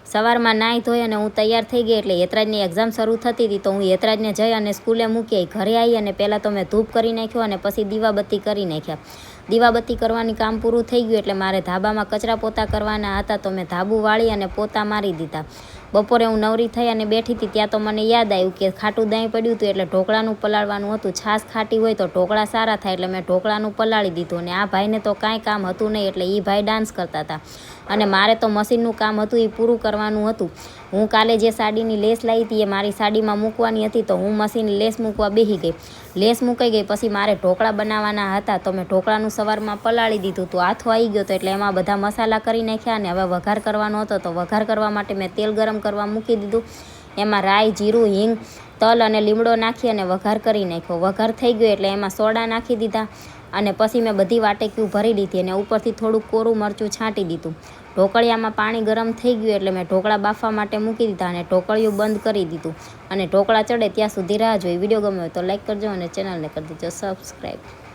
સવારમાં નાહી ધોઈ અને હું તૈયાર થઈ ગઈ એટલે હેતરાજની એક્ઝામ શરૂ થતી હતી તો હું હેતરાજને જઈ અને સ્કૂલે મૂકી ઘરે આવી અને પહેલાં તો મેં ધૂપ કરી નાખ્યો અને પછી દીવાબત્તી કરી નાખ્યા. દીવાબત્તી કરવાની કામ પૂરું થઈ ગયું એટલે મારે ધાબામાં કચરા પોતા કરવાના હતા તો મેં ધાબુ વાળી અને પોતા મારી દીધા. બપોરે હું નવરી થઈ અને બેઠી હતી ત્યાં તો મને યાદ આવ્યું કે ખાટું દહીં પડ્યું હતું એટલે ઢોકળાનું પલાળવાનું હતું. છાશ ખાટી હોય તો ઢોકળા સારા થાય એટલે મેં ઢોકળાનું પલાળી દીધું. અને આ ભાઈને તો કાંઈ કામ હતું નહીં એટલે એ ભાઈ ડાન્સ કરતા હતા અને મારે તો મશીનનું કામ હતું એ પૂરું કરવાનું હતું. હું કાલે જે સાડીની લેસ લાવી હતી એ મારી સાડીમાં મૂકવાની હતી તો હું મશીન લેસ મૂકવા બેસી ગઈ. લેસ મૂકાઈ ગઈ પછી મારે ઢોકળા બનાવવાના હતા તો મેં ઢોકળાનું સવારમાં પલાળી દીધું. તો આથો આવી ગયો તો એટલે એમાં બધા મસાલા કરી નાખ્યા અને હવે વઘાર કરવાનો હતો તો વઘાર કરવા માટે મેં તેલ ગરમ કરવા મૂકી દીધું. એમાં રાઈ, જીરું, હિંગ, તલ અને લીમડો નાખી અને વઘાર કરી નાખ્યો. વઘાર થઈ ગયો એટલે એમાં સોડા નાખી દીધા અને પછી મેં બધી વાટેકીઓ ભરી લીધી અને ઉપરથી થોડુંક કોરું મરચું છાંટી દીધું. ઢોકળિયામાં પાણી ગરમ થઈ ગયું એટલે મેં ઢોકળા બાફવા માટે મૂકી દીધા અને ઢોકળિયું બંધ કરી દીધું અને ઢોકળા ચડે ત્યાં સુધી રાહ જોઈ. વિડીયો ગમ્યો તો લાઈક કરજો અને ચેનલને કરી દેજો સબસ્ક્રાઈબ.